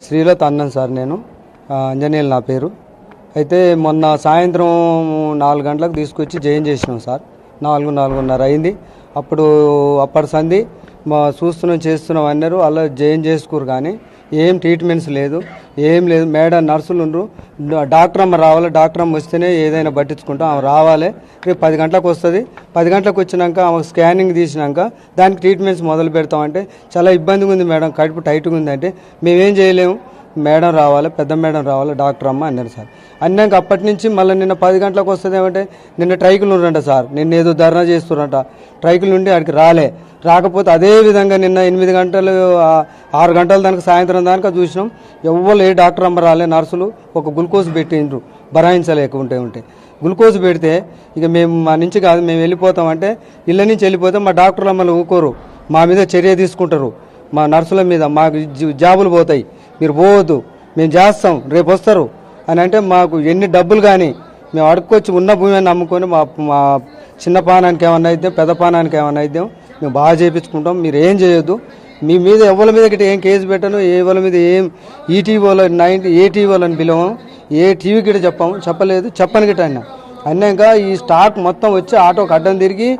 శ్రీలత అన్నాను సార్. నేను అంజనేయులు నా పేరు. అయితే మొన్న సాయంత్రం 4 గంటలకు తీసుకొచ్చి జాయిన్ చేసినాం సార్. 4:30 అయింది. అప్పటి సంధి చేస్తున్నాం అన్నారు. అలా జాయిన్ చేసుకురు కానీ ఏం ట్రీట్మెంట్స్ లేదు, ఏం లేదు. మేడం నర్సులు ఉండరు. డాక్టర్ అమ్మ రావాలి, డాక్టర్ అమ్మ వస్తేనే ఏదైనా పట్టించుకుంటాం. ఆమె రావాలి. రేపు 10 గంటలకు వస్తుంది. 10 గంటలకు వచ్చినాక ఆమెకు స్కానింగ్ తీసినాక దానికి ట్రీట్మెంట్స్ మొదలు పెడతామంటే చాలా ఇబ్బందిగా ఉంది మేడం, కడుపు టైట్గా ఉందంటే మేమేం చేయలేము. మేడం రావాలి, పెద్ద మేడం రావాలి, డాక్టర్ అమ్మ అన్నారు సార్. అన్నాక అప్పటి నుంచి మళ్ళీ నిన్న 10 గంటలకు వస్తుంది ఏమంటే నిన్న ట్రైకులు ఉండంట సార్. నిన్న ఏదో ధర్నా చేస్తురంట. ట్రైకులు నుండి ఆడికి రాకపోతే అదే విధంగా నిన్న 8 గంటలు 6 గంటల దానికి సాయంత్రం దానికి చూసినాం. ఎవ్వరు ఏ డాక్టర్ అమ్మ రాలే. నర్సులు ఒక గ్లూకోజ్ పెట్టిండ్రు భరాయించలేకుంటే గ్లూకోజ్ పెడితే ఇక మేము మా నుంచి కాదు మేము వెళ్ళిపోతామంటే ఇళ్ళ నుంచి వెళ్ళిపోతే మా డాక్టర్లు అమ్మలు ఊకోరు, మా మీద చర్య తీసుకుంటారు. మా నర్సుల మీద మాకు జాబులు పోతాయి, మీరు పోవద్దు, మేము చేస్తాం, రేపు వస్తారు అని అంటే మాకు ఎన్ని డబ్బులు కానీ మేము అడుక్కొచ్చి ఉన్న భూమిని అమ్ముకొని మా చిన్న పానానికి ఏమన్నా అయితే పెద్ద పానానికి ఏమన్నా అయితే మేము బాగా చేయించుకుంటాం. మీరు ఏం చేయొద్దు. మీ మీద ఎవరి మీద గిట్ట ఏం కేసు పెట్టను, ఎవరి మీద ఏం ఈటీవీలో 90 ఏ టీవీలో అని పిలవము, ఏ టీవీ గిట్ట చెప్పలేదు, చెప్పని గిట్ట అన్నాక ఈ స్టాక్ మొత్తం వచ్చి ఆటోకి అడ్డం తిరిగి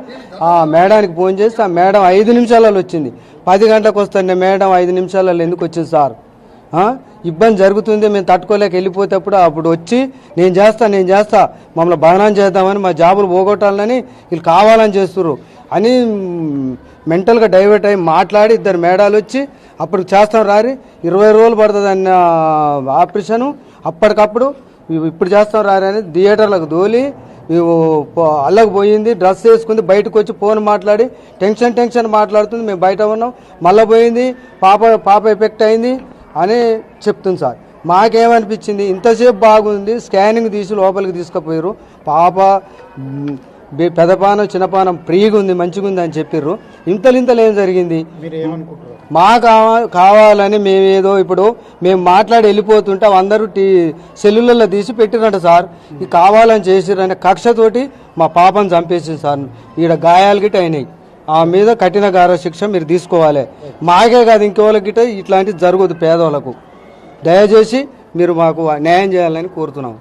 ఆ మేడానికి ఫోన్ చేస్తే ఆ మేడం 5 నిమిషాలలో వచ్చింది. 10 గంటలకు వస్తాను మేడం 5 నిమిషాలలో ఎందుకు వచ్చింది సార్? ఇబ్బంది జరుగుతుంది, మేము తట్టుకోలేక వెళ్ళిపోతేప్పుడు అప్పుడు వచ్చి నేను చేస్తా మమ్మల్ని బదనాం చేద్దామని, మా జాబులు పోగొట్టాలని వీళ్ళు కావాలని చేస్తున్నారు అని మెంటల్గా డైవర్ట్ అయ్యి మాట్లాడి 2 మేడాలు వచ్చి అప్పుడు చేస్తాం రారి 20 రోజులు పడుతుంది అన్న ఆపరేషను. అప్పటికప్పుడు ఇప్పుడు చేస్తాం రారి అని థియేటర్లకు దోలి అల్లకు పోయింది. డ్రెస్ వేసుకుంది, బయటకు వచ్చి ఫోన్ మాట్లాడి టెన్షన్ మాట్లాడుతుంది. మేము బయట ఉన్నాం, మళ్ళీ పోయింది, పాప ఎఫెక్ట్ అయింది అని చెప్తుంది సార్. మాకేమనిపించింది, ఇంతసేపు బాగుంది, స్కానింగ్ తీసి లోపలికి తీసుకుపోయారు. పాప పెదపానం చిన్నపానం ఫ్రీగా ఉంది, మంచిగా ఉంది అని చెప్పారు. ఇంతలు ఏం జరిగింది? మాకు కావాలని మేమేదో ఇప్పుడు మేము మాట్లాడి వెళ్ళిపోతుంటే అందరూ సెల్లులలో తీసి పెట్టినట్టు సార్. ఇది కావాలని చేసిరనే కక్షతోటి మా పాపను చంపేసింది సార్. ఈడ గాయాలు గిట్ట అయినాయి. ఆ మీద కఠిన గార శిక్ష మీరు తీసుకోవాలి. మాకే కాదు ఇంకోళ్ళకి గిట్ట ఇట్లాంటివి జరగదు. పేదవాళ్ళకు దయచేసి మీరు మాకు న్యాయం చేయాలని కోరుతున్నాం.